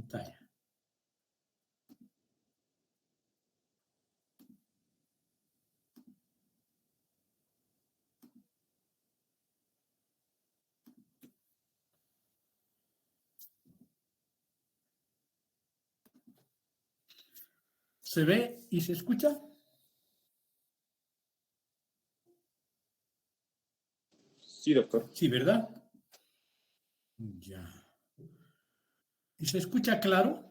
pantalla. ¿Se ve y se escucha? Sí, doctor. Sí, ¿verdad? Ya. ¿Y se escucha claro?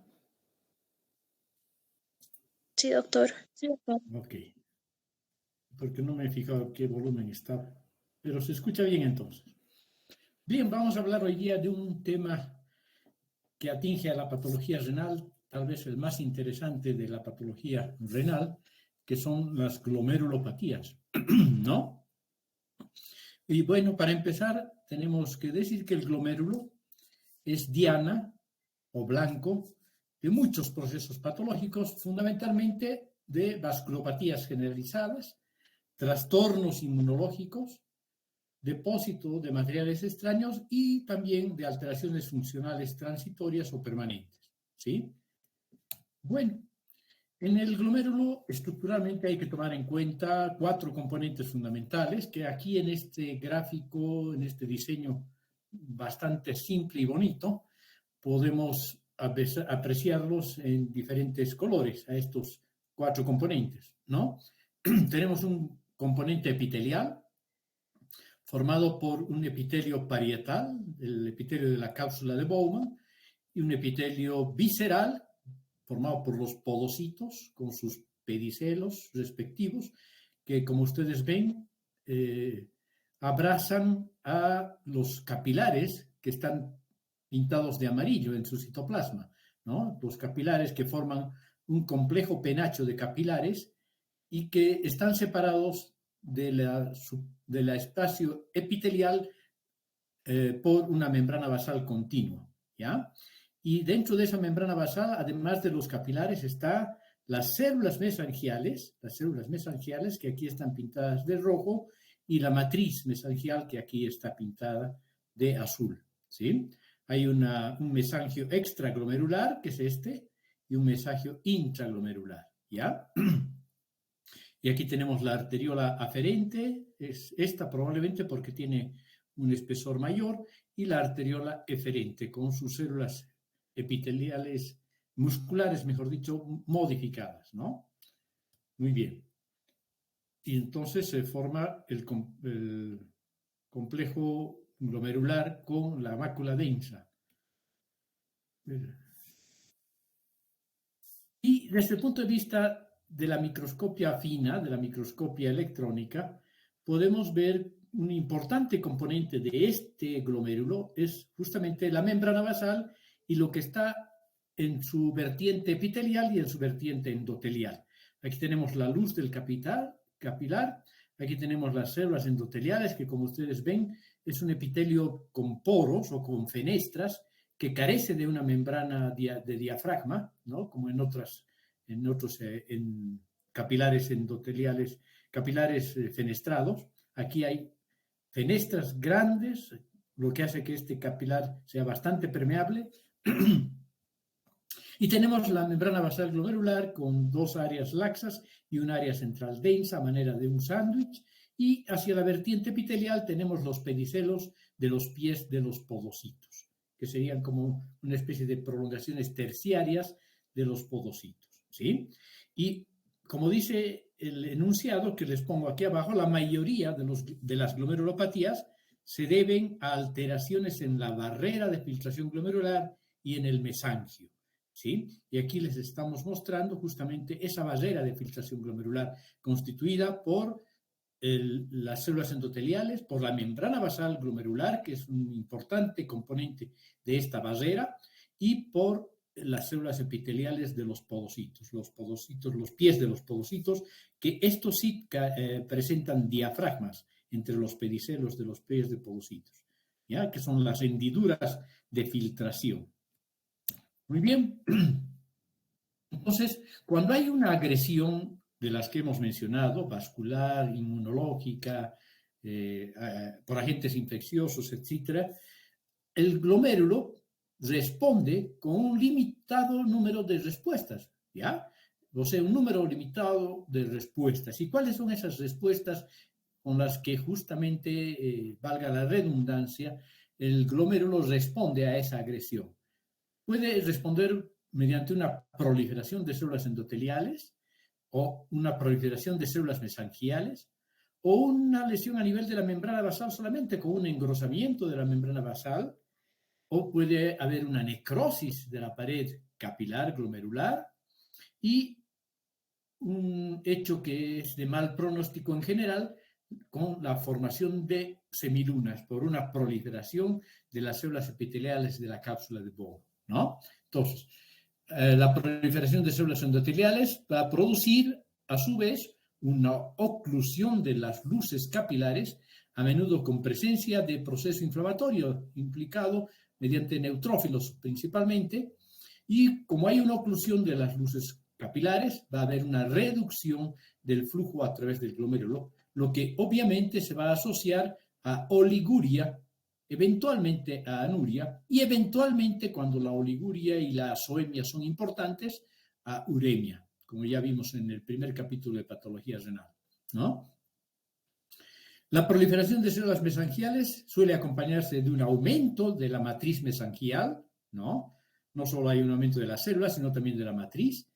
Sí, doctor. Ok. Porque no me he fijado qué volumen estaba. Pero se escucha bien entonces. Bien, vamos a hablar hoy día de un tema que atinge a la patología renal, tal vez el más interesante de la patología renal, que son las glomerulopatías, ¿no? Y bueno, para empezar, tenemos que decir que el glomérulo es diana o blanco de muchos procesos patológicos, fundamentalmente de vasculopatías generalizadas, trastornos inmunológicos, depósito de materiales extraños y también de alteraciones funcionales transitorias o permanentes, ¿sí? Bueno, en el glomérulo estructuralmente hay que tomar en cuenta 4 componentes fundamentales que aquí en este gráfico, en este diseño bastante simple y bonito, podemos apreciarlos en diferentes colores a estos 4 componentes, ¿no? Tenemos un componente epitelial formado por un epitelio parietal, el epitelio de la cápsula de Bowman, y un epitelio visceral formado por los podocitos con sus pedicelos respectivos, que como ustedes ven, abrazan a los capilares que están pintados de amarillo en su citoplasma, ¿no? Los capilares que forman un complejo penacho de capilares y que están separados de la espacio epitelial por una membrana basal continua, ¿ya? Y dentro de esa membrana basal, además de los capilares, están las células mesangiales que aquí están pintadas de rojo, y la matriz mesangial que aquí está pintada de azul, ¿sí? Hay un mesangio extraglomerular, que es este, y un mesangio intraglomerular, ¿ya? Y aquí tenemos la arteriola aferente, es esta probablemente porque tiene un espesor mayor, y la arteriola eferente con sus células epiteliales musculares, mejor dicho, modificadas, ¿no? Muy bien. Y entonces se forma el complejo glomerular con la mácula densa. Y desde el punto de vista de la microscopia fina, de la microscopia electrónica, podemos ver un importante componente de este glomérulo es justamente la membrana basal y lo que está en su vertiente epitelial y en su vertiente endotelial. Aquí tenemos la luz del capilar, aquí tenemos las células endoteliales, que como ustedes ven es un epitelio con poros o con fenestras que carece de una membrana de diafragma, ¿no? Como en otros en capilares endoteliales, capilares fenestrados. Aquí hay fenestras grandes, lo que hace que este capilar sea bastante permeable. Y tenemos la membrana basal glomerular con 2 áreas laxas y un área central densa a manera de un sándwich. Y hacia la vertiente epitelial tenemos los pedicelos de los pies de los podocitos, que serían como una especie de prolongaciones terciarias de los podocitos, ¿sí? Y como dice el enunciado que les pongo aquí abajo, la mayoría de las glomerulopatías se deben a alteraciones en la barrera de filtración glomerular y en el mesangio, ¿sí? Y aquí les estamos mostrando justamente esa barrera de filtración glomerular constituida por las células endoteliales, por la membrana basal glomerular, que es un importante componente de esta barrera, y por las células epiteliales de los podocitos, los pies de los podocitos, que estos sí presentan diafragmas entre los pedicelos de los pies de podocitos, ¿ya? Que son las hendiduras de filtración. Muy bien. Entonces, cuando hay una agresión de las que hemos mencionado, vascular, inmunológica, por agentes infecciosos, etc., el glomérulo responde con un limitado número de respuestas, ¿ya? O sea, un número limitado de respuestas. ¿Y cuáles son esas respuestas con las que justamente, valga la redundancia, el glomérulo responde a esa agresión? Puede responder mediante una proliferación de células endoteliales o una proliferación de células mesangiales o una lesión a nivel de la membrana basal solamente con un engrosamiento de la membrana basal, o puede haber una necrosis de la pared capilar glomerular y un hecho que es de mal pronóstico en general con la formación de semilunas por una proliferación de las células epiteliales de la cápsula de Bowman, ¿no? Entonces, la proliferación de células endoteliales va a producir, a su vez, una oclusión de las luces capilares, a menudo con presencia de proceso inflamatorio implicado mediante neutrófilos principalmente, y como hay una oclusión de las luces capilares, va a haber una reducción del flujo a través del glomérulo, lo que obviamente se va a asociar a oliguria, eventualmente a anuria y eventualmente, cuando la oliguria y la azoemia son importantes, a uremia, como ya vimos en el primer capítulo de patología renal, ¿no? La proliferación de células mesangiales suele acompañarse de un aumento de la matriz mesangial, ¿no? No solo hay un aumento de las células, sino también de la matriz,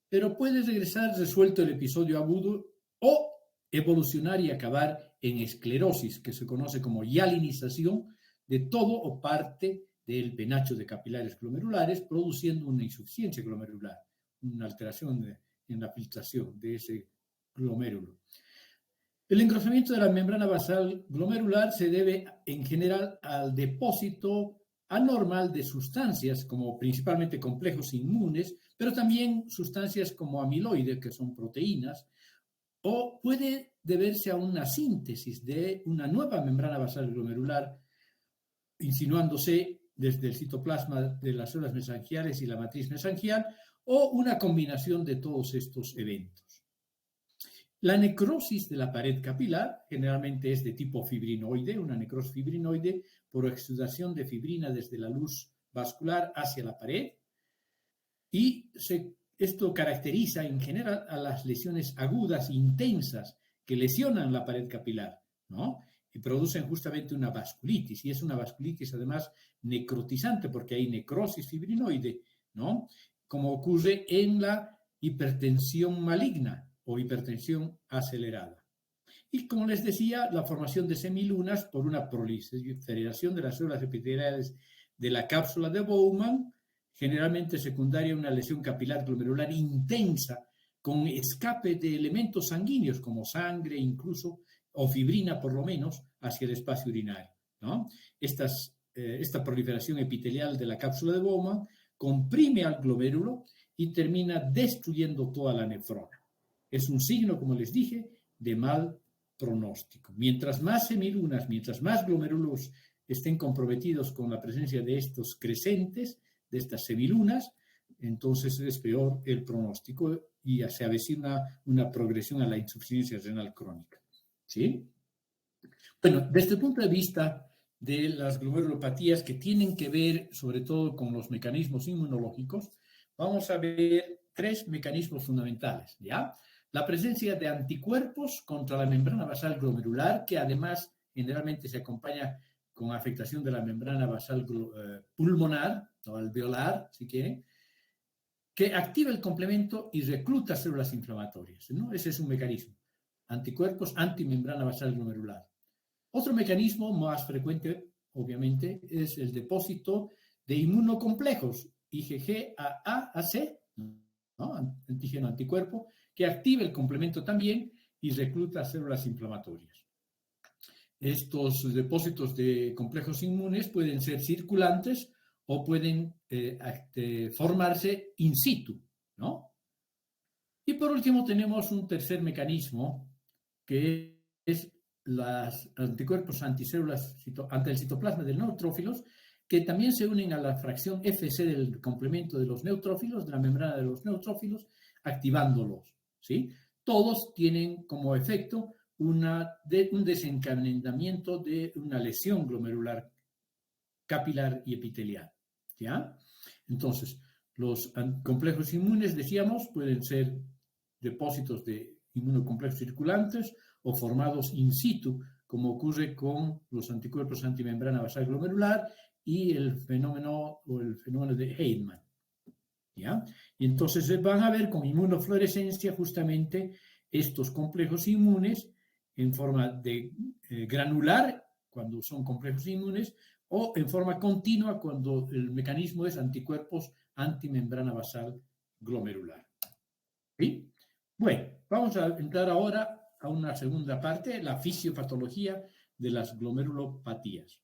pero puede regresar resuelto el episodio agudo o evolucionar y acabar en esclerosis, que se conoce como hialinización de todo o parte del penacho de capilares glomerulares, produciendo una insuficiencia glomerular, una alteración en la filtración de ese glomérulo. El engrosamiento de la membrana basal glomerular se debe en general al depósito anormal de sustancias como principalmente complejos inmunes, pero también sustancias como amiloide, que son proteínas, o puede deberse a una síntesis de una nueva membrana basal glomerular, insinuándose desde el citoplasma de las células mesangiales y la matriz mesangial, o una combinación de todos estos eventos. La necrosis de la pared capilar generalmente es de tipo fibrinoide, una necrosis fibrinoide por exudación de fibrina desde la luz vascular hacia la pared, y esto caracteriza en general a las lesiones agudas intensas que lesionan la pared capilar, ¿no? Y producen justamente una vasculitis, y es una vasculitis además necrotizante porque hay necrosis fibrinoide, ¿no? Como ocurre en la hipertensión maligna o hipertensión acelerada. Y como les decía, la formación de semilunas por una proliferación de las células epiteliales de la cápsula de Bowman, generalmente secundaria a una lesión capilar glomerular intensa con escape de elementos sanguíneos como sangre incluso, o fibrina por lo menos, hacia el espacio urinario, ¿no? Esta proliferación epitelial de la cápsula de Bowman comprime al glomérulo y termina destruyendo toda la nefrona. Es un signo, como les dije, de mal pronóstico. Mientras más semilunas, mientras más glomérulos estén comprometidos con la presencia de estos crescentes, de estas semilunas, entonces es peor el pronóstico y se avecina una progresión a la insuficiencia renal crónica. ¿Sí? Bueno, desde el punto de vista de las glomerulopatías que tienen que ver sobre todo con los mecanismos inmunológicos, vamos a ver tres mecanismos fundamentales, ¿ya? La presencia de anticuerpos contra la membrana basal glomerular, que además generalmente se acompaña con afectación de la membrana basal pulmonar o alveolar, si quieren, que activa el complemento y recluta células inflamatorias, ¿no? Ese es un mecanismo. Anticuerpos antimembrana basal glomerular. Otro mecanismo más frecuente, obviamente, es el depósito de inmunocomplejos, IgG, AA, AC, ¿no? Antígeno anticuerpo, que activa el complemento también y recluta células inflamatorias. Estos depósitos de complejos inmunes pueden ser circulantes o pueden formarse in situ, ¿no? Y por último tenemos un tercer mecanismo que es los anticuerpos anticélulas ante el citoplasma de neutrófilos, que también se unen a la fracción Fc del complemento de los neutrófilos, de la membrana de los neutrófilos, activándolos, ¿sí? Todos tienen como efecto un desencadenamiento de una lesión glomerular capilar y epitelial, ¿Ya? Entonces, los complejos inmunes, decíamos, pueden ser depósitos de inmunocomplejos circulantes o formados in situ, como ocurre con los anticuerpos antimembrana basal glomerular y el fenómeno de Heitman. ¿Ya? Y entonces se van a ver con inmunofluorescencia justamente estos complejos inmunes en forma de granular, cuando son complejos inmunes, o en forma continua, cuando el mecanismo es anticuerpos antimembrana basal glomerular. ¿Sí? Bueno, vamos a entrar ahora a una segunda parte, la fisiopatología de las glomerulopatías.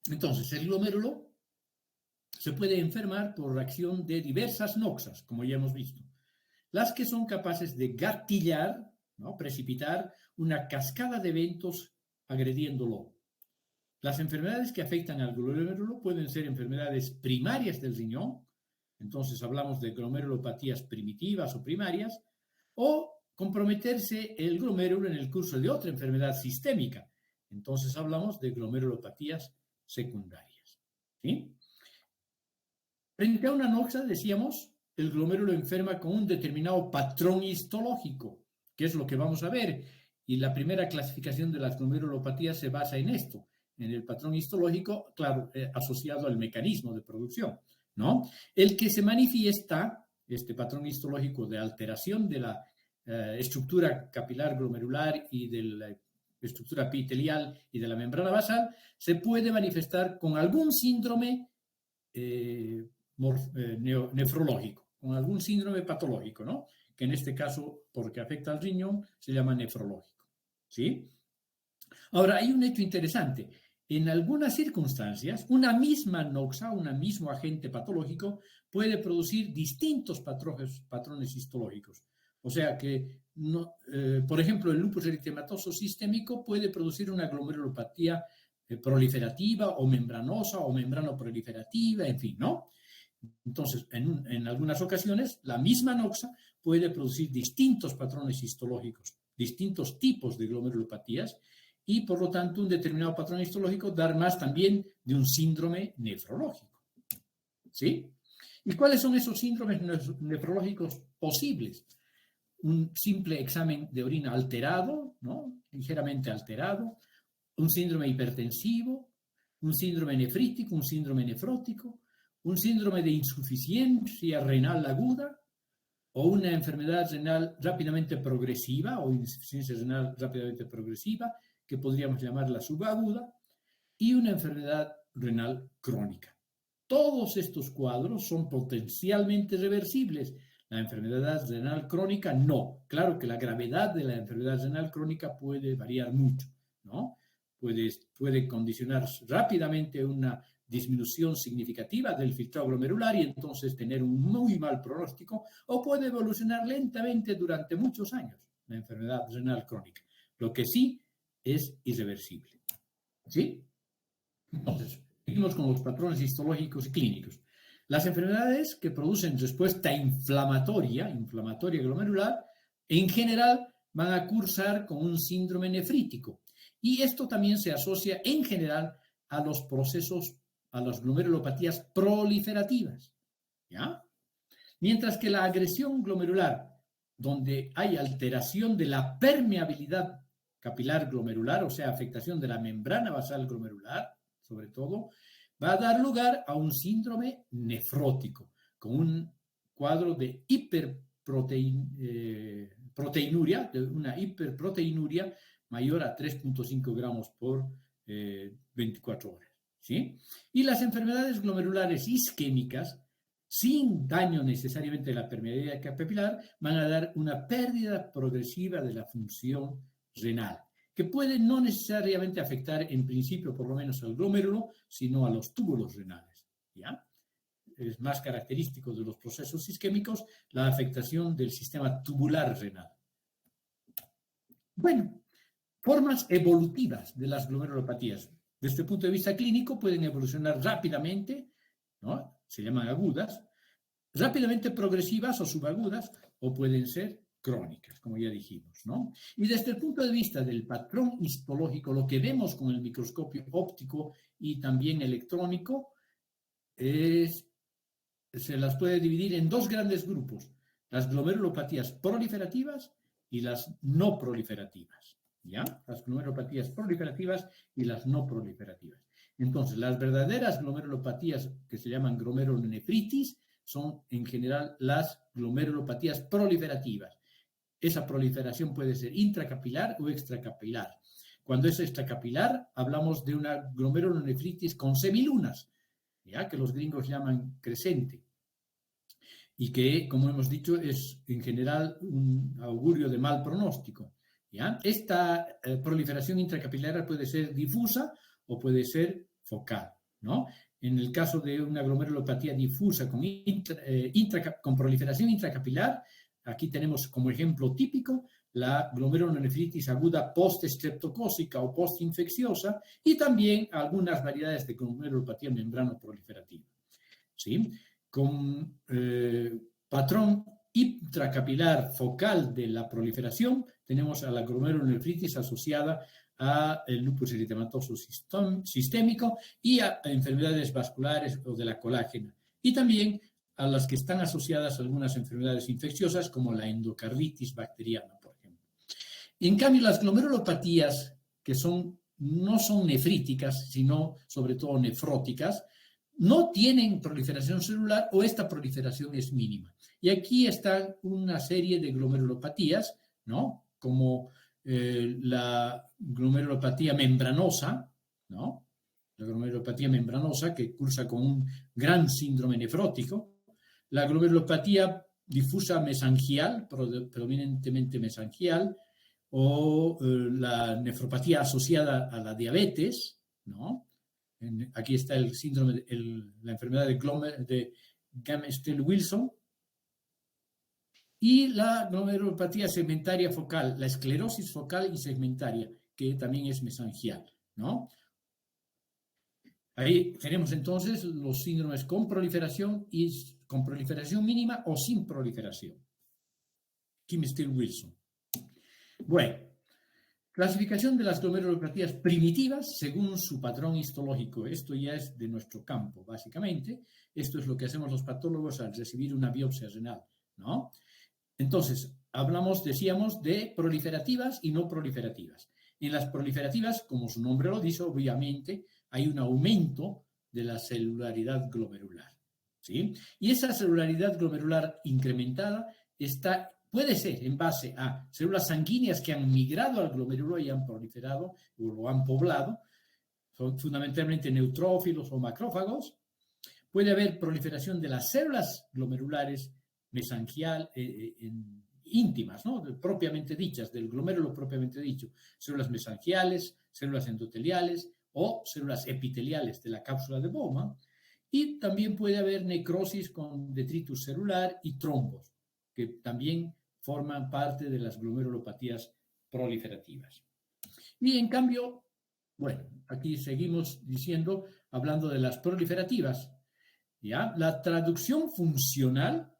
Entonces, el glomérulo se puede enfermar por reacción de diversas noxas, como ya hemos visto, las que son capaces de gatillar, ¿no?, precipitar una cascada de eventos agrediéndolo. Las enfermedades que afectan al glomérulo pueden ser enfermedades primarias del riñón, entonces hablamos de glomerulopatías primitivas o primarias, o comprometerse el glomérulo en el curso de otra enfermedad sistémica, entonces hablamos de glomerulopatías secundarias. ¿Sí? Frente a una noxa, decíamos, el glomérulo enferma con un determinado patrón histológico, que es lo que vamos a ver, y la primera clasificación de las glomerulopatías se basa en esto, en el patrón histológico, claro, asociado al mecanismo de producción, ¿no? El que se manifiesta, este patrón histológico de alteración de la estructura capilar glomerular y de la estructura epitelial y de la membrana basal, se puede manifestar con algún síndrome nefrológico, con algún síndrome patológico, ¿no? Que en este caso, porque afecta al riñón, se llama nefrológico, ¿sí? Ahora, hay un hecho interesante. En algunas circunstancias, una misma noxa, un mismo agente patológico, puede producir distintos patrones histológicos. O sea que, por ejemplo, el lupus eritematoso sistémico puede producir una glomerulopatía proliferativa o membranosa o membranoproliferativa, en fin, ¿no? Entonces, en algunas ocasiones, la misma noxa puede producir distintos patrones histológicos, distintos tipos de glomerulopatías, y por lo tanto un determinado patrón histológico dar más también de un síndrome nefrológico. ¿Sí? ¿Y cuáles son esos síndromes nefrológicos posibles? Un simple examen de orina alterado, ¿no?, ligeramente alterado, un síndrome hipertensivo, un síndrome nefrítico, un síndrome nefrótico, un síndrome de insuficiencia renal aguda, o una enfermedad renal rápidamente progresiva o insuficiencia renal rápidamente progresiva, que podríamos llamarla subaguda, y una enfermedad renal crónica. Todos estos cuadros son potencialmente reversibles. La enfermedad renal crónica no. Claro que la gravedad de la enfermedad renal crónica puede variar mucho, ¿no? Puede condicionar rápidamente una disminución significativa del filtrado glomerular y entonces tener un muy mal pronóstico, o puede evolucionar lentamente durante muchos años la enfermedad renal crónica. Lo que sí es irreversible. ¿Sí? Entonces, seguimos con los patrones histológicos y clínicos. Las enfermedades que producen respuesta inflamatoria glomerular, en general van a cursar con un síndrome nefrítico. Y esto también se asocia en general a los procesos, a las glomerulopatías proliferativas. ¿Ya? Mientras que la agresión glomerular, donde hay alteración de la permeabilidad capilar glomerular, o sea, afectación de la membrana basal glomerular, sobre todo, va a dar lugar a un síndrome nefrótico, con un cuadro de hiperproteinuria, de una hiperproteinuria mayor a 3.5 gramos por 24 horas. ¿Sí? Y las enfermedades glomerulares isquémicas, sin daño necesariamente de la permeabilidad capilar, van a dar una pérdida progresiva de la función renal, que puede no necesariamente afectar en principio por lo menos al glomérulo, sino a los túbulos renales. ¿Ya? Es más característico de los procesos isquémicos la afectación del sistema tubular renal. Bueno, formas evolutivas de las glomerulopatías. Desde el punto de vista clínico pueden evolucionar rápidamente, ¿no?, se llaman agudas, rápidamente progresivas o subagudas, o pueden ser crónicas, como ya dijimos, ¿no? Y desde el punto de vista del patrón histológico, lo que vemos con el microscopio óptico y también electrónico se las puede dividir en dos grandes grupos, las glomerulopatías proliferativas y las no proliferativas, ¿ya? Las glomerulopatías proliferativas y las no proliferativas. Entonces, las verdaderas glomerulopatías que se llaman glomerulonefritis son en general las glomerulopatías proliferativas. Esa proliferación puede ser intracapilar o extracapilar. Cuando es extracapilar, hablamos de una glomerulonefritis con semilunas, ¿ya? Que los gringos llaman crescente, y que, como hemos dicho, es en general un augurio de mal pronóstico, ¿ya? Esta proliferación intracapilar puede ser difusa o puede ser focal, ¿no? En el caso de una glomerulopatía difusa con proliferación intracapilar, aquí tenemos como ejemplo típico la glomerulonefritis aguda post-estreptocócica o postinfecciosa y también algunas variedades de glomerulopatía membrano-proliferativa, ¿sí? Con patrón intracapilar focal de la proliferación, tenemos a la glomerulonefritis asociada al lupus eritematoso sistémico y a enfermedades vasculares o de la colágena. Y también a las que están asociadas a algunas enfermedades infecciosas como la endocarditis bacteriana, por ejemplo. En cambio, las glomerulopatías que no son nefríticas, sino sobre todo nefróticas, no tienen proliferación celular o esta proliferación es mínima. Y aquí está una serie de glomerulopatías, ¿no? Como la glomerulopatía membranosa, ¿no? La glomerulopatía membranosa que cursa con un gran síndrome nefrótico, la glomerulopatía difusa mesangial, predominantemente mesangial, o la nefropatía asociada a la diabetes, ¿no? Aquí está el síndrome, la enfermedad de Gamstel-Wilson, y la glomerulopatía segmentaria focal, la esclerosis focal y segmentaria, que también es mesangial, ¿no? Ahí tenemos entonces los síndromes con proliferación mínima o sin proliferación. Gamstel-Wilson. Bueno, clasificación de las glomerulopatías primitivas según su patrón histológico. Esto ya es de nuestro campo, básicamente. Esto es lo que hacemos los patólogos al recibir una biopsia renal, ¿no? Entonces, decíamos, de proliferativas y no proliferativas. En las proliferativas, como su nombre lo dice, obviamente hay un aumento de la celularidad glomerular, ¿sí? Y esa celularidad glomerular incrementada puede ser en base a células sanguíneas que han migrado al glomérulo y han proliferado o lo han poblado, son fundamentalmente neutrófilos o macrófagos. Puede haber proliferación de las células glomerulares mesangial, íntimas, ¿no? Propiamente dichas, del glomérulo propiamente dicho, células mesangiales, células endoteliales o células epiteliales de la cápsula de Bowman, y también puede haber necrosis con detritus celular y trombos, que también forman parte de las glomerulopatías proliferativas. Y en cambio, bueno, aquí seguimos hablando de las proliferativas, ¿ya? La traducción funcional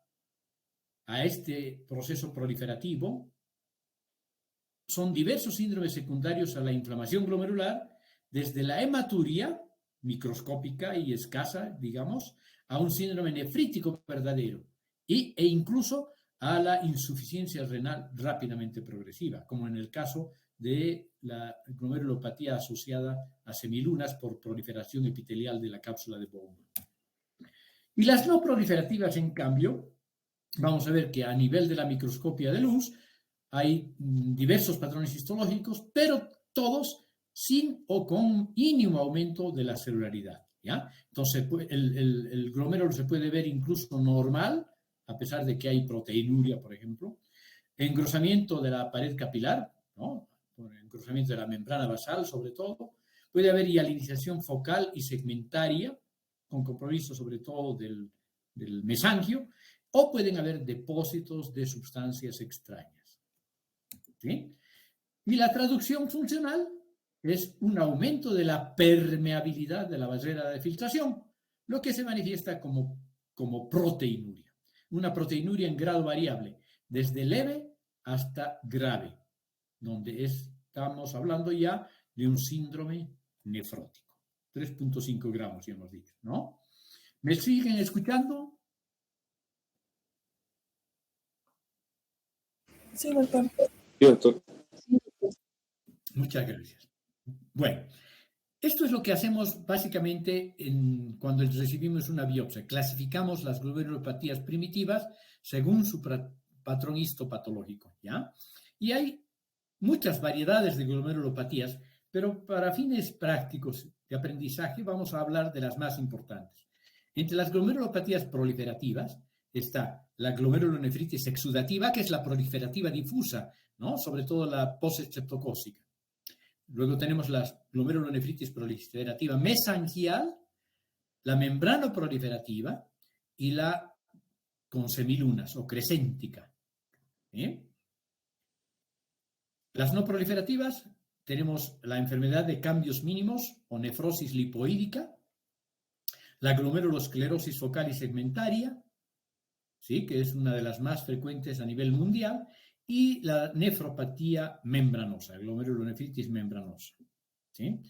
a este proceso proliferativo son diversos síndromes secundarios a la inflamación glomerular, desde la hematuria microscópica y escasa, digamos, a un síndrome nefrítico verdadero e incluso a la insuficiencia renal rápidamente progresiva, como en el caso de la glomerulopatía asociada a semilunas por proliferación epitelial de la cápsula de Bowman. Y las no proliferativas, en cambio, vamos a ver que a nivel de la microscopia de luz hay diversos patrones histológicos, pero todos sin o con mínimo aumento de la celularidad, ¿ya? Entonces, el glomérulo se puede ver incluso normal, a pesar de que hay proteinuria, por ejemplo, engrosamiento de la pared capilar, ¿no? Por engrosamiento de la membrana basal, sobre todo. Puede haber hialinización focal y segmentaria, con compromiso sobre todo del mesangio, o pueden haber depósitos de sustancias extrañas, ¿sí? Y la traducción funcional es un aumento de la permeabilidad de la barrera de filtración, lo que se manifiesta como proteinuria. Una proteinuria en grado variable, desde leve hasta grave, donde estamos hablando ya de un síndrome nefrótico. 3.5 gramos, ya hemos dicho, ¿no? ¿Me siguen escuchando? Sí, doctor. Sí, doctor. Muchas gracias. Bueno, esto es lo que hacemos básicamente cuando recibimos una biopsia. Clasificamos las glomerulopatías primitivas según su patrón histopatológico, ¿ya? Y hay muchas variedades de glomerulopatías, pero para fines prácticos de aprendizaje vamos a hablar de las más importantes. Entre las glomerulopatías proliferativas está la glomerulonefritis exudativa, que es la proliferativa difusa, ¿no? Sobre todo la postestreptocócica. Luego tenemos la glomerulonefritis proliferativa mesangial, la membranoproliferativa y la con semilunas o crescéntica. Las no proliferativas tenemos la enfermedad de cambios mínimos o nefrosis lipoídica, la glomerulosclerosis focal y segmentaria, ¿sí? Que es una de las más frecuentes a nivel mundial, y la nefropatía membranosa, glomerulonefritis membranosa, ¿sí?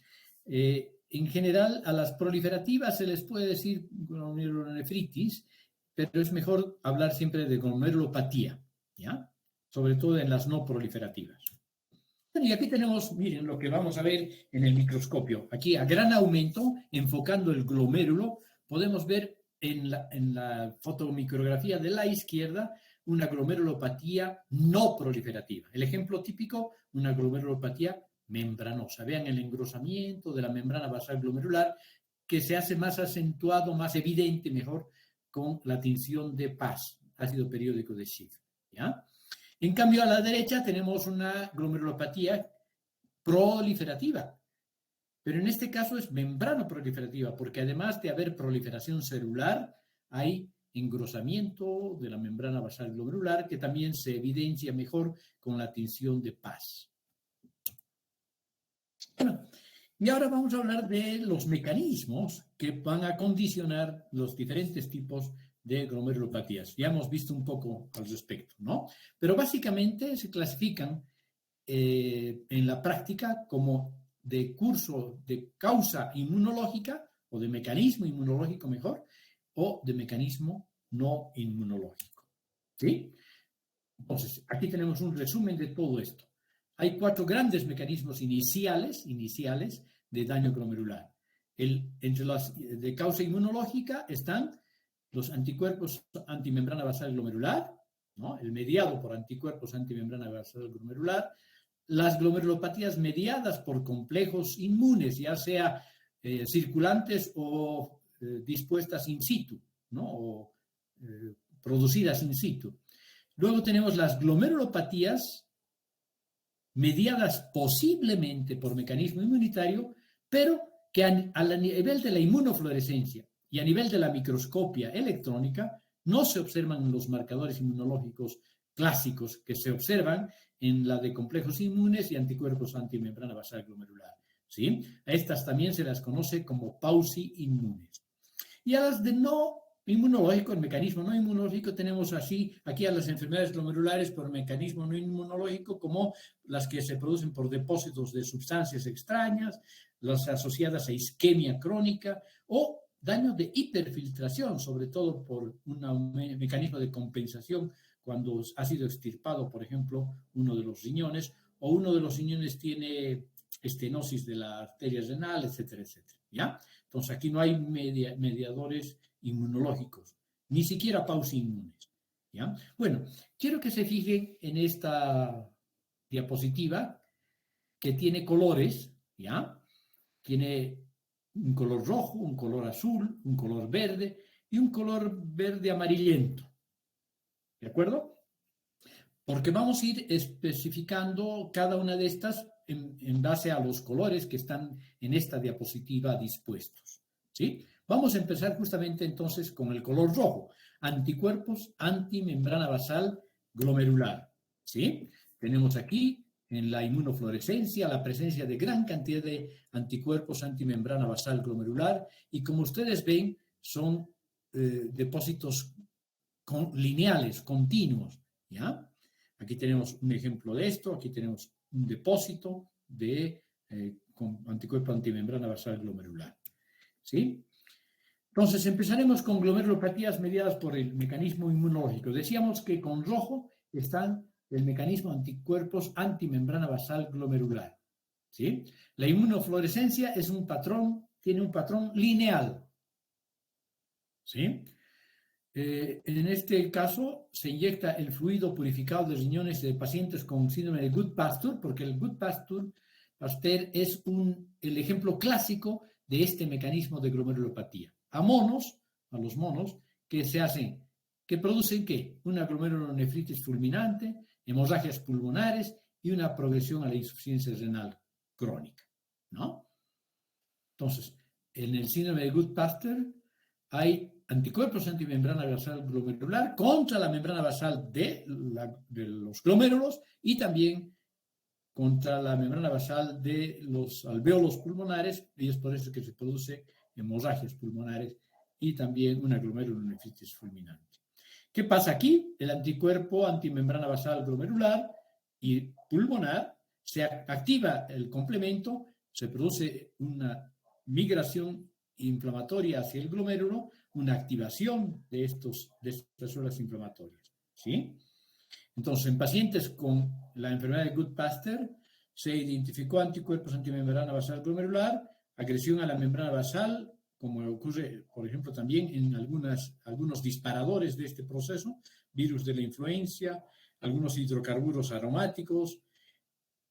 En general, a las proliferativas se les puede decir glomerulonefritis, pero es mejor hablar siempre de glomerulopatía, ¿ya? Sobre todo en las no proliferativas. Bueno, y aquí tenemos, miren, lo que vamos a ver en el microscopio. Aquí, a gran aumento, enfocando el glomérulo, podemos ver en la fotomicrografía de la izquierda una glomerulopatía no proliferativa. El ejemplo típico, una glomerulopatía membranosa. Vean el engrosamiento de la membrana basal glomerular, que se hace más acentuado, más evidente, mejor, con la tinción de PAS, ácido periódico de Schiff, ¿ya? En cambio, a la derecha tenemos una glomerulopatía proliferativa, pero en este caso es membranoproliferativa, porque además de haber proliferación celular, hay engrosamiento de la membrana basal glomerular, que también se evidencia mejor con la tinción de PAS. Bueno, y ahora vamos a hablar de los mecanismos que van a condicionar los diferentes tipos de glomerulopatías. Ya hemos visto un poco al respecto, ¿no? Pero básicamente se clasifican en la práctica como de curso de causa inmunológica o de mecanismo inmunológico mejor, o de mecanismo no inmunológico, ¿sí? Entonces, aquí tenemos un resumen de todo esto. Hay 4 grandes mecanismos iniciales de daño glomerular. Entre las de causa inmunológica están los anticuerpos antimembrana basal glomerular, ¿no? El mediado por anticuerpos antimembrana basal glomerular, las glomerulopatías mediadas por complejos inmunes, ya sea circulantes o dispuestas in situ, ¿no? O producidas in situ. Luego tenemos las glomerulopatías mediadas posiblemente por mecanismo inmunitario, pero que a nivel de la inmunofluorescencia y a nivel de la microscopia electrónica no se observan los marcadores inmunológicos clásicos que se observan en la de complejos inmunes y anticuerpos antimembrana basal glomerular, ¿sí? A estas también se las conoce como pauci inmunes. Y a las de no inmunológico, el mecanismo no inmunológico, tenemos aquí a las enfermedades glomerulares por mecanismo no inmunológico, como las que se producen por depósitos de sustancias extrañas, las asociadas a isquemia crónica o daño de hiperfiltración, sobre todo por un mecanismo de compensación cuando ha sido extirpado, por ejemplo, uno de los riñones, o uno de los riñones tiene estenosis de la arteria renal, etcétera, etcétera, ¿ya? Entonces, aquí no hay mediadores inmunológicos, ni siquiera pauci inmunes, ¿ya? Bueno, quiero que se fijen en esta diapositiva que tiene colores, ¿ya? Tiene un color rojo, un color azul, un color verde y un color verde amarillento, ¿de acuerdo? Porque vamos a ir especificando cada una de estas en base a los colores que están en esta diapositiva dispuestos, ¿sí? Vamos a empezar justamente entonces con el color rojo, anticuerpos antimembrana basal glomerular, ¿sí? Tenemos aquí en la inmunofluorescencia la presencia de gran cantidad de anticuerpos antimembrana basal glomerular y como ustedes ven son depósitos lineales, continuos, ¿ya? Aquí tenemos un ejemplo de esto, aquí tenemos un depósito de anticuerpo antimembrana basal glomerular. ¿Sí? Entonces, empezaremos con glomerulopatías mediadas por el mecanismo inmunológico. Decíamos que con rojo están el mecanismo anticuerpos antimembrana basal glomerular. ¿Sí? La inmunofluorescencia es un patrón, tiene un patrón lineal. ¿Sí? En este caso, se inyecta el fluido purificado de riñones de pacientes con síndrome de Goodpasture, porque el Goodpasture es el ejemplo clásico de este mecanismo de glomerulopatía. A los monos, que producen ¿qué? Una glomerulonefritis fulminante, hemorragias pulmonares y una progresión a la insuficiencia renal crónica, ¿no? Entonces, en el síndrome de Goodpasture hay anticuerpos antimembrana basal glomerular contra la membrana basal de los glomérulos y también contra la membrana basal de los alvéolos pulmonares, y es por eso que se produce hemorragias pulmonares y también una glomerulonefritis fulminante. ¿Qué pasa aquí? El anticuerpo antimembrana basal glomerular y pulmonar se activa el complemento, se produce una migración inflamatoria hacia el glomérulo, una activación de estas células inflamatorias. ¿Sí? Entonces, en pacientes con la enfermedad de Goodpasture se identificó anticuerpos antimembrana basal glomerular, agresión a la membrana basal, como ocurre, por ejemplo, también en algunos disparadores de este proceso, virus de la influenza, algunos hidrocarburos aromáticos,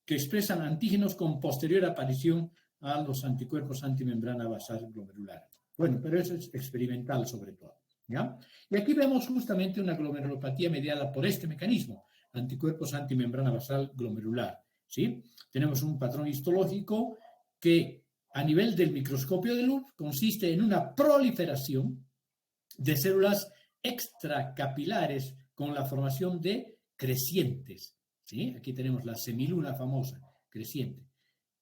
que expresan antígenos con posterior aparición a los anticuerpos antimembrana basal glomerular. Bueno, pero eso es experimental sobre todo, ¿ya? Y aquí vemos justamente una glomerulopatía mediada por este mecanismo, anticuerpos antimembrana basal glomerular, ¿sí? Tenemos un patrón histológico que a nivel del microscopio de luz consiste en una proliferación de células extracapilares con la formación de crecientes, ¿sí? Aquí tenemos la semiluna famosa, creciente.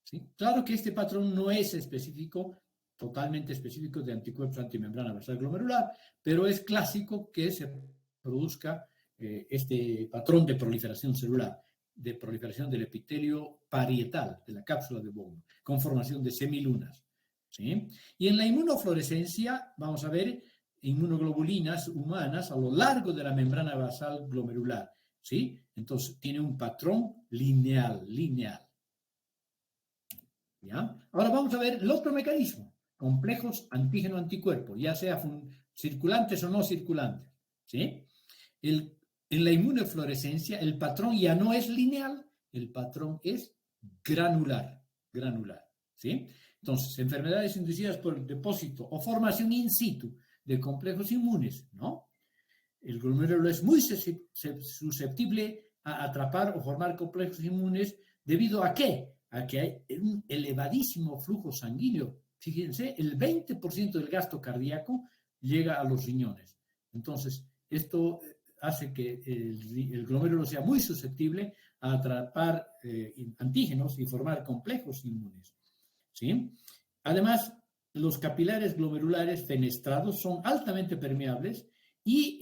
¿Sí? Claro que este patrón no es específico, totalmente específico de anticuerpos antimembrana basal glomerular, pero es clásico que se produzca este patrón de proliferación celular, de proliferación del epitelio parietal, de la cápsula de Bowman, con formación de semilunas. ¿Sí? Y en la inmunofluorescencia vamos a ver inmunoglobulinas humanas a lo largo de la membrana basal glomerular. ¿Sí? Entonces tiene un patrón lineal. ¿Ya? Ahora vamos a ver el otro mecanismo, complejos antígeno-anticuerpo, ya sea circulantes o no circulantes. ¿Sí? En la inmunofluorescencia el patrón ya no es lineal, el patrón es granular. ¿Sí? Entonces, enfermedades inducidas por el depósito o formación in situ de complejos inmunes, ¿no? El glomérulo es muy susceptible a atrapar o formar complejos inmunes debido a ¿qué? A que hay un elevadísimo flujo sanguíneo. Fíjense, el 20% del gasto cardíaco llega a los riñones. Entonces, esto hace que el glomérulo sea muy susceptible a atrapar antígenos y formar complejos inmunes. ¿Sí? Además, los capilares glomerulares fenestrados son altamente permeables y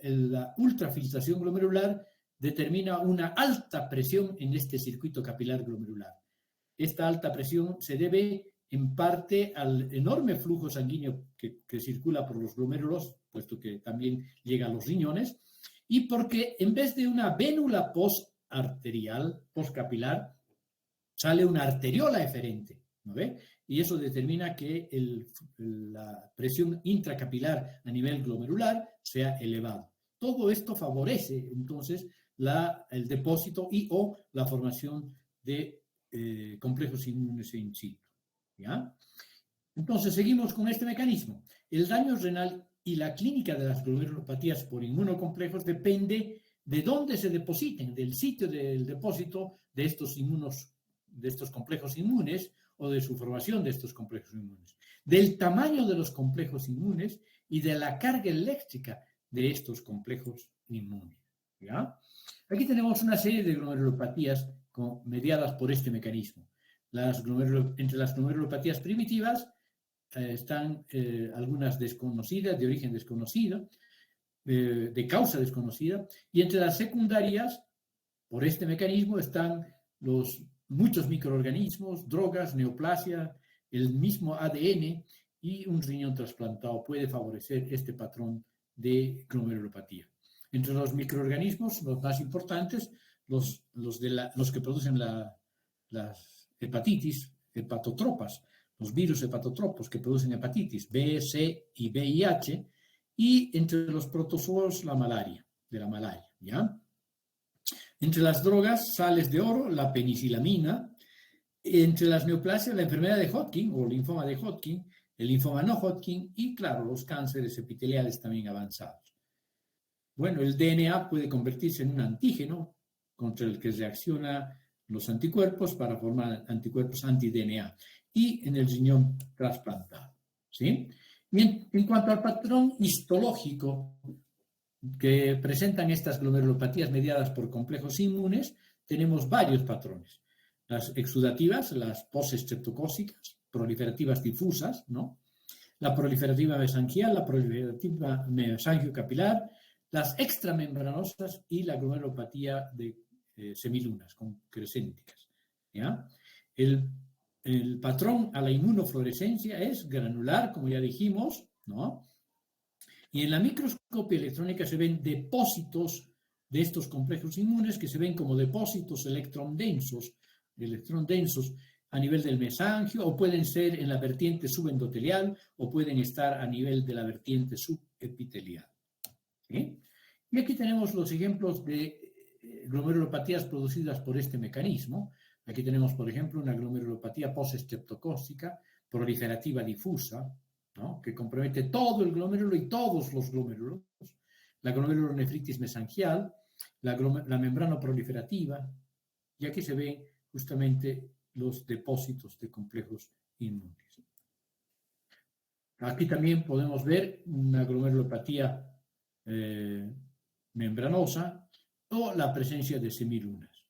la ultrafiltración glomerular determina una alta presión en este circuito capilar glomerular. Esta alta presión se debe en parte al enorme flujo sanguíneo que circula por los glomérulos, puesto que también llega a los riñones, y porque en vez de una vénula postarterial, postcapilar, sale una arteriola eferente, ¿no ve? Y eso determina que la presión intracapilar a nivel glomerular sea elevada. Todo esto favorece entonces el depósito y o la formación de complejos inmunes in situ. ¿Ya? Entonces seguimos con este mecanismo. El daño renal y la clínica de las glomerulopatías por inmunocomplejos depende de dónde se depositen, del sitio del depósito de estos complejos inmunes o de su formación de estos complejos inmunes, del tamaño de los complejos inmunes y de la carga eléctrica de estos complejos inmunes. ¿Ya? Aquí tenemos una serie de glomerulopatías mediadas por este mecanismo. Entre las glomerulopatías primitivas están algunas desconocidas, de origen desconocido, de causa desconocida, y entre las secundarias, por este mecanismo, están muchos microorganismos, drogas, neoplasia, el mismo ADN, y un riñón trasplantado puede favorecer este patrón de glomerulopatía. Entre los microorganismos, los más importantes, los que producen las hepatitis, hepatotropas, los virus hepatotropos que producen hepatitis B, C y VIH, y entre los protozoos la malaria, ¿ya? Entre las drogas, sales de oro, la penicilamina. Entre las neoplasias, la enfermedad de Hodgkin o linfoma de Hodgkin, el linfoma no Hodgkin y, claro, los cánceres epiteliales también avanzados. Bueno, el DNA puede convertirse en un antígeno contra el que reaccionan los anticuerpos para formar anticuerpos anti-DNA, y en el riñón trasplantado, ¿sí? Y en cuanto al patrón histológico que presentan estas glomerulopatías mediadas por complejos inmunes, tenemos varios patrones. Las exudativas, las postestreptocócicas, proliferativas difusas, ¿no? La proliferativa mesangial, la proliferativa mesangiocapilar, las extramembranosas y la glomerulopatía de semilunas concrescénticas, ¿ya? El patrón a la inmunofluorescencia es granular, como ya dijimos, ¿no? Y en la microscopia electrónica se ven depósitos de estos complejos inmunes que se ven como depósitos electrondensos a nivel del mesangio, o pueden ser en la vertiente subendotelial, o pueden estar a nivel de la vertiente subepitelial. ¿Sí? Y aquí tenemos los ejemplos de glomerulopatías producidas por este mecanismo. Aquí tenemos, por ejemplo, una glomerulopatía postestreptocócica proliferativa difusa, ¿no? Que compromete todo el glomérulo y todos los glomérulos, la glomerulonefritis mesangial, la membrana proliferativa, y aquí se ven justamente los depósitos de complejos inmunes. Aquí también podemos ver una glomerulopatía membranosa o la presencia de semilunas,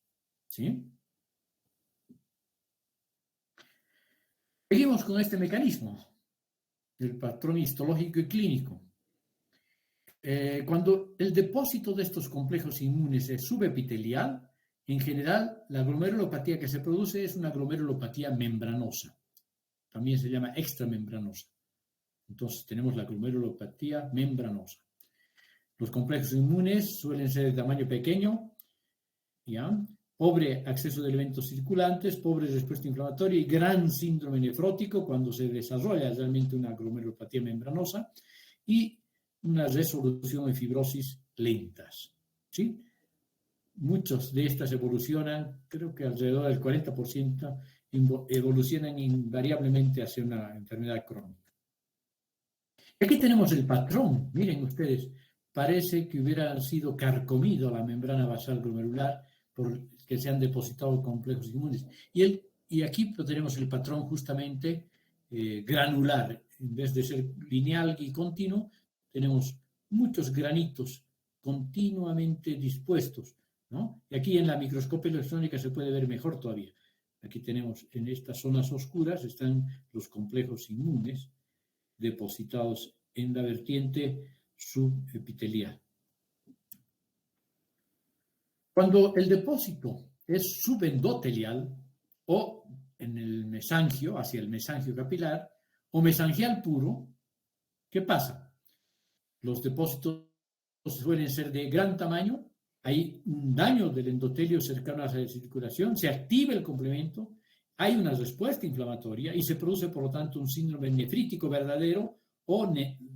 ¿sí? Seguimos con este mecanismo, el patrón histológico y clínico. Cuando el depósito de estos complejos inmunes es subepitelial, en general la glomerulopatía que se produce es una glomerulopatía membranosa. También se llama extramembranosa. Entonces tenemos la glomerulopatía membranosa. Los complejos inmunes suelen ser de tamaño pequeño, ¿ya? Pobre acceso de elementos circulantes, pobre respuesta inflamatoria y gran síndrome nefrótico cuando se desarrolla realmente una glomerulopatía membranosa, y una resolución en fibrosis lentas, ¿sí? Muchas de estas evolucionan, creo que alrededor del 40% evolucionan invariablemente hacia una enfermedad crónica. Aquí tenemos el patrón, miren ustedes, parece que hubiera sido carcomido la membrana basal glomerular porque se han depositado complejos inmunes. Y aquí tenemos el patrón justamente granular. En vez de ser lineal y continuo, tenemos muchos granitos continuamente dispuestos, ¿no? Y aquí en la microscopia electrónica se puede ver mejor todavía. Aquí tenemos, en estas zonas oscuras, están los complejos inmunes depositados en la vertiente subepitelial. Cuando el depósito es subendotelial o en el mesangio, hacia el mesangio capilar, o mesangial puro, ¿qué pasa? Los depósitos suelen ser de gran tamaño, hay un daño del endotelio cercano a la circulación, se activa el complemento, hay una respuesta inflamatoria y se produce, por lo tanto, un síndrome nefrítico verdadero o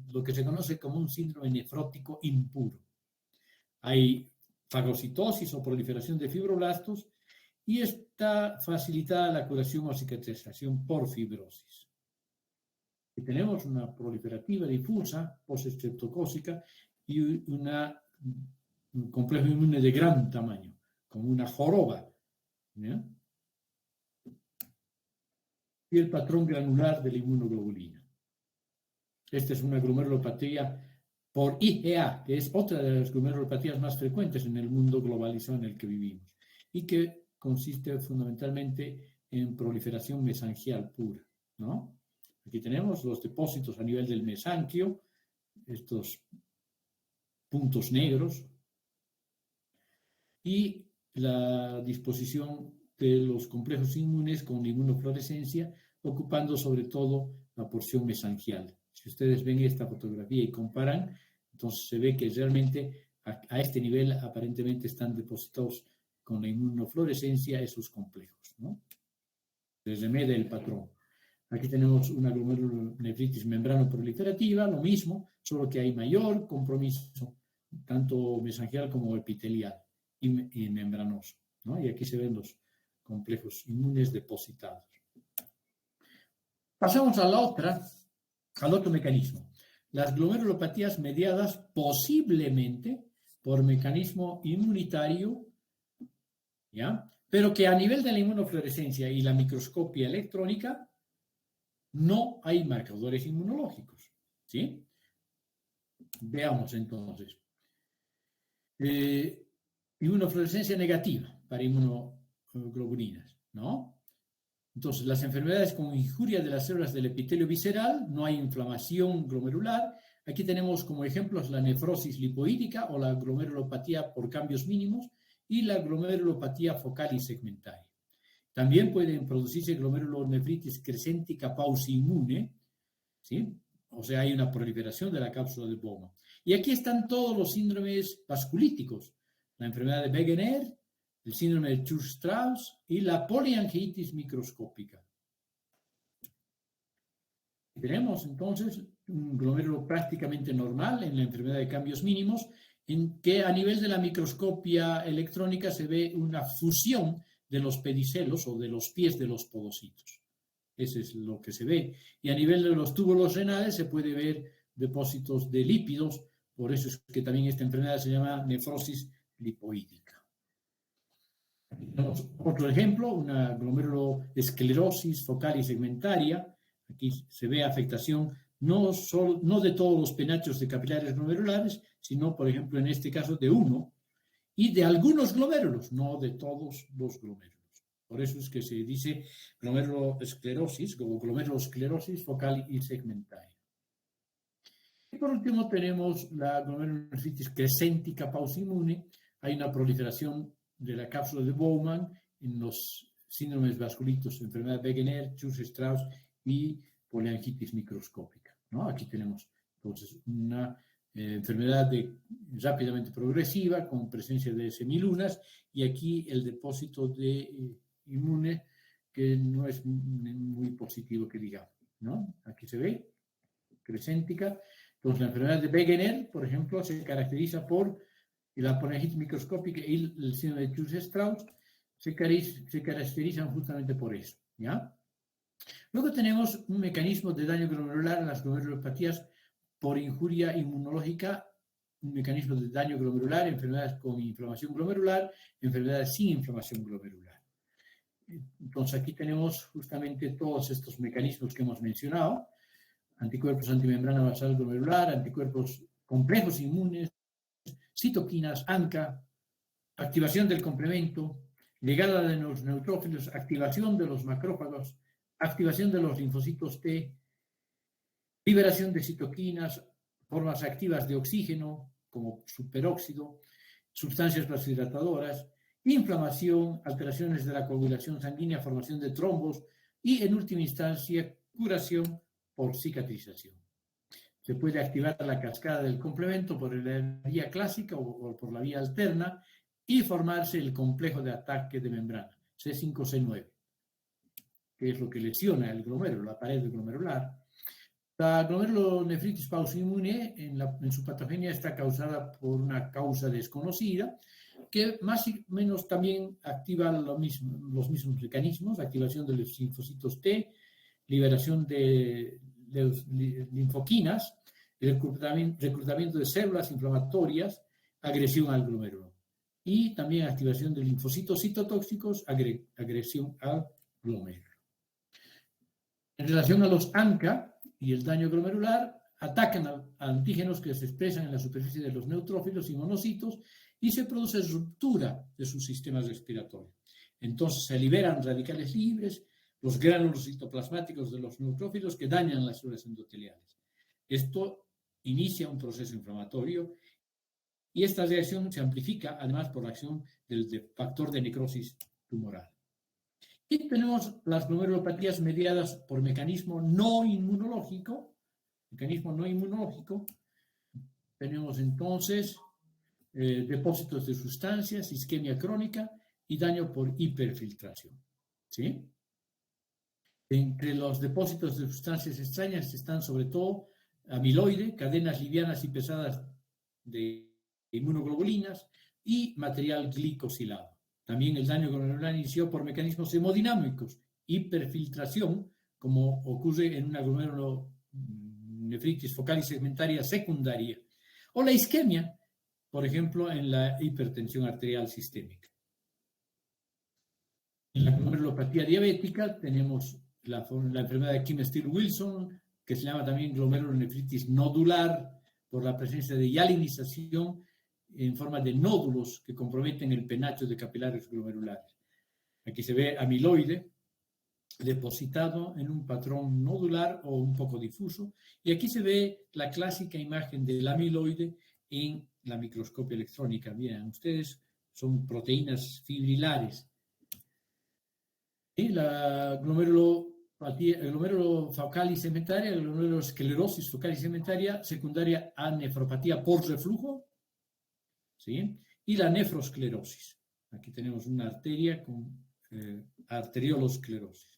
lo que se conoce como un síndrome nefrótico impuro. Hay fagocitosis o proliferación de fibroblastos y está facilitada la curación o cicatrización por fibrosis. Y tenemos una proliferativa difusa, postestreptocócica, y un complejo inmune de gran tamaño, como una joroba, ¿ya? Y el patrón granular de la inmunoglobulina. Esta es una glomerulopatía por IgA, que es otra de las glomerulopatías más frecuentes en el mundo globalizado en el que vivimos, y que consiste fundamentalmente en proliferación mesangial pura, ¿no? Aquí tenemos los depósitos a nivel del mesanquio, estos puntos negros, y la disposición de los complejos inmunes con inmunofluorescencia, ocupando sobre todo la porción mesangial. Si ustedes ven esta fotografía y comparan, entonces se ve que realmente a este nivel aparentemente están depositados con la inmunofluorescencia esos complejos, ¿no? Se remede el patrón. Aquí tenemos una glomerulonefritis membrano-proliferativa, lo mismo, solo que hay mayor compromiso, tanto mesangial como epitelial y membranoso, ¿no? Y aquí se ven los complejos inmunes depositados. Pasamos al otro mecanismo. Las glomerulopatías mediadas posiblemente por mecanismo inmunitario, ¿ya? Pero que a nivel de la inmunofluorescencia y la microscopia electrónica no hay marcadores inmunológicos, ¿sí? Veamos entonces. Inmunofluorescencia negativa para inmunoglobulinas, ¿no? Entonces, las enfermedades con injuria de las células del epitelio visceral, no hay inflamación glomerular. Aquí tenemos como ejemplos la nefrosis lipoídica o la glomerulopatía por cambios mínimos y la glomerulopatía focal y segmentaria. También pueden producirse glomerulonefritis crescéntica pauciinmune, ¿sí? O sea, hay una proliferación de la cápsula de Bowman. Y aquí están todos los síndromes vasculíticos, la enfermedad de Wegener, el síndrome de Church-Strauss y la poliangitis microscópica. Tenemos entonces un glomérulo prácticamente normal en la enfermedad de cambios mínimos, en que a nivel de la microscopia electrónica se ve una fusión de los pedicelos o de los pies de los podocitos. Ese es lo que se ve. Y a nivel de los túbulos renales se puede ver depósitos de lípidos, por eso es que también esta enfermedad se llama nefrosis lipoídica. Tenemos otro ejemplo, una glomeruloesclerosis focal y segmentaria. Aquí se ve afectación no de todos los penachos de capilares glomerulares, sino, por ejemplo, en este caso, de uno, y de algunos glomérulos, no de todos los glomérulos. Por eso es que se dice glomerulosclerosis o glomerulosclerosis focal y segmentaria. Y por último tenemos la glomerulonefritis crescéntica pauciinmune. Hay una proliferación de la cápsula de Bowman en los síndromes vasculitos, enfermedad de Wegener, Church-Strauss y poliangitis microscópica, ¿no? Aquí tenemos entonces una enfermedad rápidamente progresiva con presencia de semilunas y aquí el depósito de inmune que no es muy positivo que digamos, ¿no? Aquí se ve crescéntica. Entonces la enfermedad de Wegener, por ejemplo, se caracteriza por la poliangitis microscópica y el síndrome de Church-Strauss se caracterizan justamente por eso, ¿ya? Luego tenemos un mecanismo de daño glomerular en las glomerulopatías por injuria inmunológica, un mecanismo de daño glomerular, enfermedades con inflamación glomerular, enfermedades sin inflamación glomerular. Entonces aquí tenemos justamente todos estos mecanismos que hemos mencionado, anticuerpos antimembrana basal glomerular, anticuerpos complejos inmunes, citoquinas, ANCA, activación del complemento, llegada de los neutrófilos, activación de los macrófagos, activación de los linfocitos T, liberación de citoquinas, formas activas de oxígeno, como superóxido, sustancias vasodiladoras, inflamación, alteraciones de la coagulación sanguínea, formación de trombos y, en última instancia, curación por cicatrización. Se puede activar la cascada del complemento por la vía clásica o por la vía alterna y formarse el complejo de ataque de membrana, C5-C9, que es lo que lesiona el glomérulo, la pared glomerular. La glomerulonefritis pauciinmune en su patogenia está causada por una causa desconocida que más o menos también activa los mismos mecanismos, activación de los linfocitos T, liberación de linfoquinas, el reclutamiento de células inflamatorias, agresión al glomérulo. Y también activación de linfocitos citotóxicos, agresión al glomérulo. En relación a los ANCA y el daño glomerular, atacan a antígenos que se expresan en la superficie de los neutrófilos y monocitos y se produce ruptura de sus sistemas respiratorios. Entonces se liberan radicales libres, los gránulos citoplasmáticos de los neutrófilos que dañan las células endoteliales. Esto inicia un proceso inflamatorio y esta reacción se amplifica además por la acción del factor de necrosis tumoral. Y tenemos las glomerulopatías mediadas por mecanismo no inmunológico. Tenemos entonces depósitos de sustancias, isquemia crónica y daño por hiperfiltración. ¿Sí? Entre los depósitos de sustancias extrañas están sobre todo amiloide, cadenas livianas y pesadas de inmunoglobulinas y material glicosilado. También el daño glomerular inició por mecanismos hemodinámicos, hiperfiltración, como ocurre en una glomerulonefritis focal y segmentaria secundaria, o la isquemia, por ejemplo, en la hipertensión arterial sistémica. En la glomerulopatía diabética tenemos la enfermedad de Kim-Steele-Wilson, que se llama también glomerulonefritis nodular, por la presencia de hialinización en forma de nódulos que comprometen el penacho de capilares glomerulares. Aquí se ve amiloide depositado en un patrón nodular o un poco difuso, y aquí se ve la clásica imagen del amiloide en la microscopia electrónica. Bien, ustedes son proteínas fibrilares. Y la glomérulo focal y segmentaria, la glomerulosclerosis focal y segmentaria secundaria a nefropatía por reflujo, ¿sí? Y la nefrosclerosis. Aquí tenemos una arteria con arteriolosclerosis.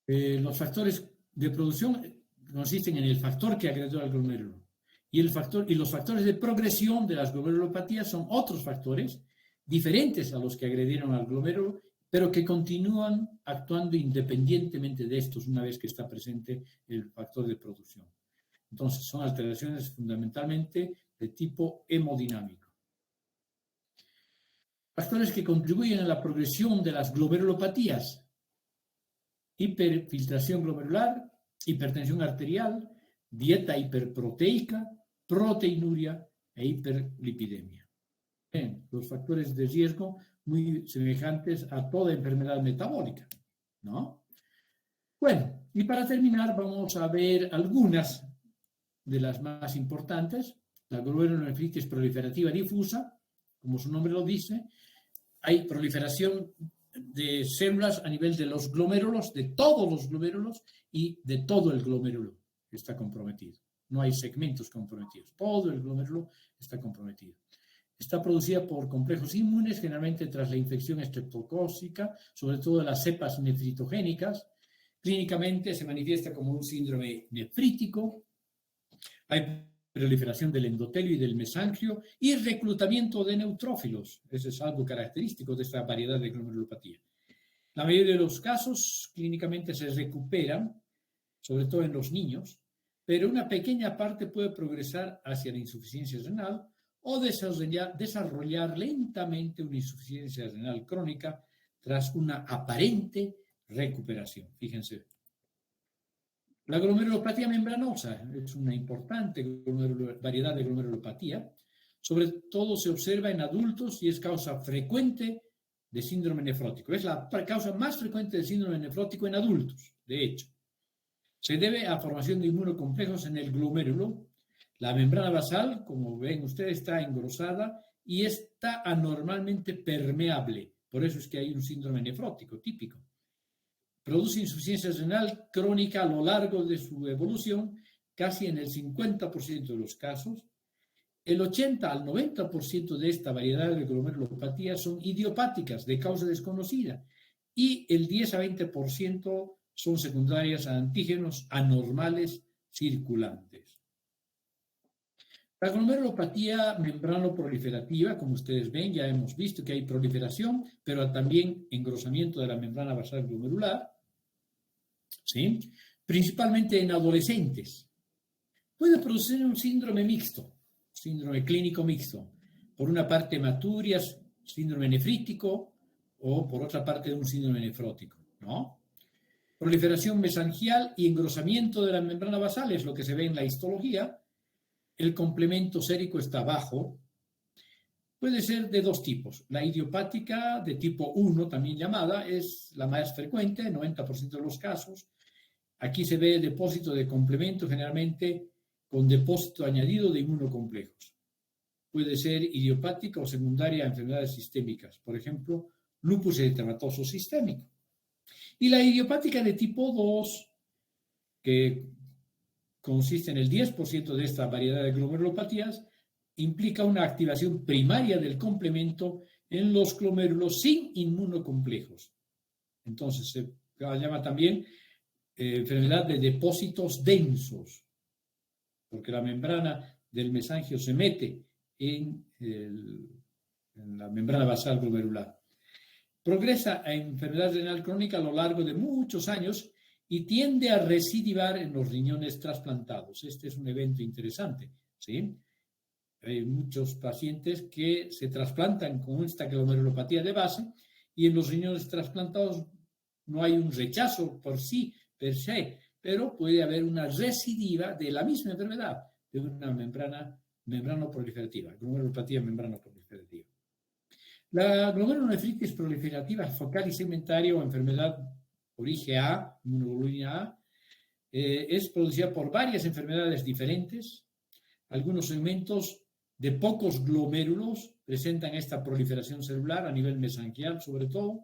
Los factores de producción consisten en el factor que agredió al glomérulo y los factores de progresión de las glomerulopatías son otros factores diferentes a los que agredieron al glomérulo, pero que continúan actuando independientemente de estos una vez que está presente el factor de producción. Entonces, son alteraciones fundamentalmente de tipo hemodinámico. Factores que contribuyen a la progresión de las glomerulopatías: hiperfiltración glomerular, hipertensión arterial, dieta hiperproteica, proteinuria e hiperlipidemia. Bien, los factores de riesgo muy semejantes a toda enfermedad metabólica, ¿no? Bueno, y para terminar vamos a ver algunas de las más importantes. La glomerulonefritis proliferativa difusa, como su nombre lo dice, hay proliferación de células a nivel de los glomérulos, de todos los glomérulos y de todo el glomérulo está comprometido. No hay segmentos comprometidos, todo el glomérulo está comprometido. Está producida por complejos inmunes, generalmente tras la infección estreptocócica, sobre todo las cepas nefritogénicas. Clínicamente se manifiesta como un síndrome nefrítico. Hay proliferación del endotelio y del mesangiolo y reclutamiento de neutrófilos. Eso es algo característico de esta variedad de glomerulopatía. La mayoría de los casos clínicamente se recuperan, sobre todo en los niños, pero una pequeña parte puede progresar hacia la insuficiencia renal o desarrollar lentamente una insuficiencia renal crónica tras una aparente recuperación. Fíjense. La glomerulopatía membranosa es una importante variedad de glomerulopatía. Sobre todo se observa en adultos y es causa frecuente de síndrome nefrótico. Es la causa más frecuente de síndrome nefrótico en adultos, de hecho. Se debe a formación de inmunocomplejos en el glomérulo. La membrana basal, como ven ustedes, está engrosada y está anormalmente permeable. Por eso es que hay un síndrome nefrótico típico. Produce insuficiencia renal crónica a lo largo de su evolución, casi en el 50% de los casos. El 80 al 90% de esta variedad de glomerulopatías son idiopáticas, de causa desconocida, y el 10 a 20% son secundarias a antígenos anormales circulantes. La glomerulopatía membranoproliferativa, como ustedes ven, ya hemos visto que hay proliferación, pero también engrosamiento de la membrana basal glomerular, ¿sí? Principalmente en adolescentes. Puede producir un síndrome mixto, síndrome clínico mixto. Por una parte hematurias, síndrome nefrítico, o por otra parte un síndrome nefrótico, ¿no? Proliferación mesangial y engrosamiento de la membrana basal es lo que se ve en la histología. El complemento sérico está bajo. Puede ser de dos tipos. La idiopática de tipo 1, también llamada, es la más frecuente, 90% de los casos. Aquí se ve depósito de complemento generalmente con depósito añadido de inmunocomplejos. Puede ser idiopática o secundaria a enfermedades sistémicas, por ejemplo, lupus eritematoso sistémico. Y la idiopática de tipo 2, que consiste en el 10% de esta variedad de glomerulopatías, implica una activación primaria del complemento en los glomérulos sin inmunocomplejos. Entonces se llama también enfermedad de depósitos densos, porque la membrana del mesangio se mete en la membrana basal glomerular. Progresa a enfermedad renal crónica a lo largo de muchos años y tiende a recidivar en los riñones trasplantados. Este es un evento interesante, ¿sí? Hay muchos pacientes que se trasplantan con esta glomerulopatía de base y en los riñones trasplantados no hay un rechazo por sí, per se, pero puede haber una recidiva de la misma enfermedad, de una membranoproliferativa, glomerulopatía membranoproliferativa. La glomerulonefritis proliferativa focal y segmentaria o enfermedad por IgA, inmunoglobulina A, es producida por varias enfermedades diferentes. Algunos segmentos de pocos glomérulos presentan esta proliferación celular a nivel mesangial, sobre todo.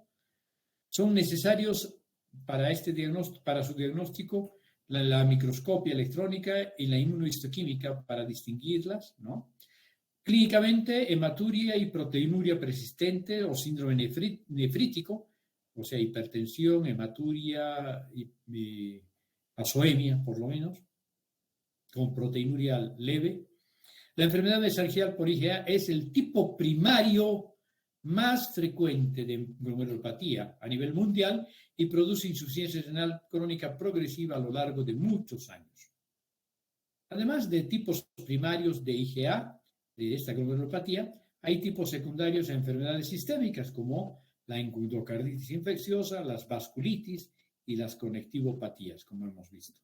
Son necesarios para su diagnóstico la microscopia electrónica y la inmunohistoquímica para distinguirlas, ¿no? Clínicamente, hematuria y proteinuria persistente o síndrome nefrítico, o sea, hipertensión, hematuria y azoemia, por lo menos, con proteinuria leve. La enfermedad mesangial por IgA es el tipo primario más frecuente de glomerulopatía a nivel mundial y produce insuficiencia renal crónica progresiva a lo largo de muchos años. Además de tipos primarios de IgA, de esta glomerulopatía, hay tipos secundarios de enfermedades sistémicas como la endocarditis infecciosa, las vasculitis y las conectivopatías, como hemos visto.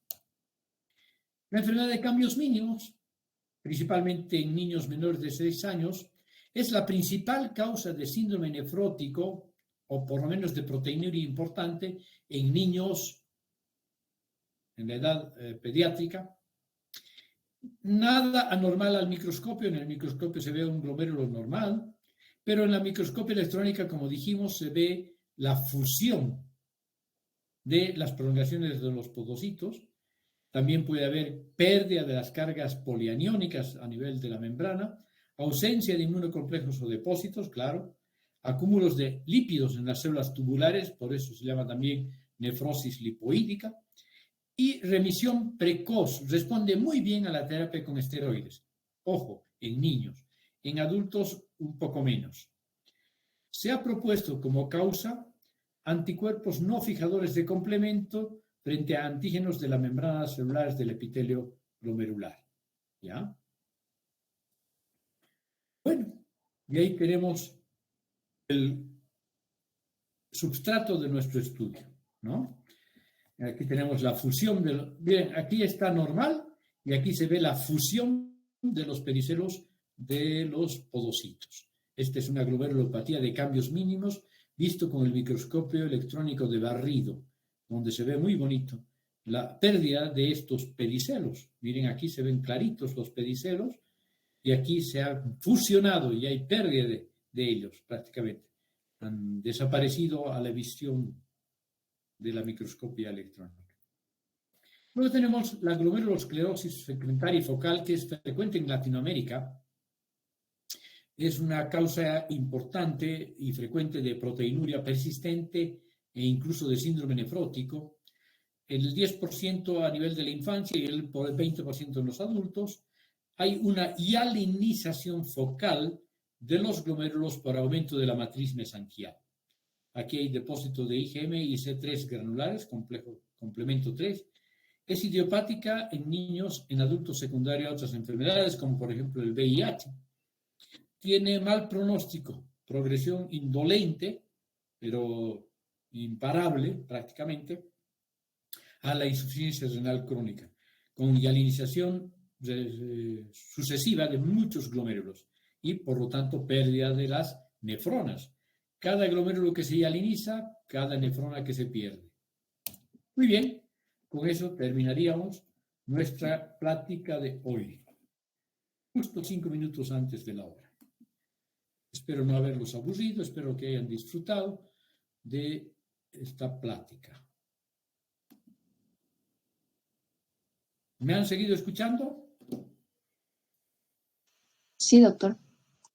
La enfermedad de cambios mínimos, principalmente en niños menores de 6 años, es la principal causa de síndrome nefrótico o por lo menos de proteinuria importante en niños en la edad pediátrica. Nada anormal al microscopio, en el microscopio se ve un glomérulo normal, pero en la microscopia electrónica, como dijimos, se ve la fusión de las prolongaciones de los podocitos. También puede haber pérdida de las cargas polianiónicas a nivel de la membrana, ausencia de inmunocomplejos o depósitos, claro, acúmulos de lípidos en las células tubulares, por eso se llama también nefrosis lipoídica, y remisión precoz, responde muy bien a la terapia con esteroides. Ojo, en niños, en adultos un poco menos. Se ha propuesto como causa anticuerpos no fijadores de complemento frente a antígenos de las membranas celulares del epitelio glomerular. ¿Ya? Bueno, y ahí tenemos el substrato de nuestro estudio, ¿no? Aquí tenemos la fusión bien, aquí está normal y aquí se ve la fusión de los pedicelos de los podocitos. Esta es una glomerulopatía de cambios mínimos visto con el microscopio electrónico de barrido, donde se ve muy bonito la pérdida de estos pedicelos. Miren, aquí se ven claritos los pedicelos y aquí se ha fusionado y hay pérdida de ellos prácticamente. Han desaparecido a la visión de la microscopia electrónica. Luego tenemos la glomerulosclerosis segmentaria y focal, que es frecuente en Latinoamérica. Es una causa importante y frecuente de proteinuria persistente e incluso de síndrome nefrótico. El 10% a nivel de la infancia y el 20% en los adultos. Hay una hialinización focal de los glomérulos por aumento de la matriz mesangial. Aquí hay depósito de IgM y C3 granulares, complemento 3. Es idiopática en niños, en adultos secundaria a otras enfermedades, como por ejemplo el VIH. Tiene mal pronóstico, progresión indolente, pero imparable prácticamente, a la insuficiencia renal crónica, con hialinización sucesiva de muchos glomérulos y, por lo tanto, pérdida de las nefronas. Cada glomérulo que se hialiniza, cada nefrona que se pierde. Muy bien, con eso terminaríamos nuestra plática de hoy, justo 5 minutos antes de la hora. Espero no haberlos aburrido, espero que hayan disfrutado de esta plática. ¿Me han seguido escuchando? Sí, doctor.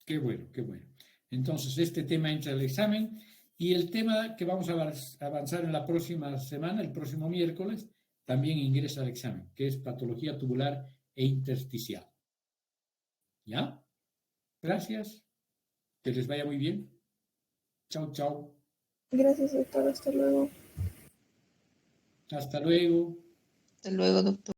Qué bueno, qué bueno. Entonces, este tema entra al examen y el tema que vamos a avanzar en la próxima semana, el próximo miércoles, también ingresa al examen, que es patología tubular e intersticial. ¿Ya? Gracias. Que les vaya muy bien. Chao, chao. Gracias, doctor. Hasta luego. Hasta luego. Hasta luego, doctor.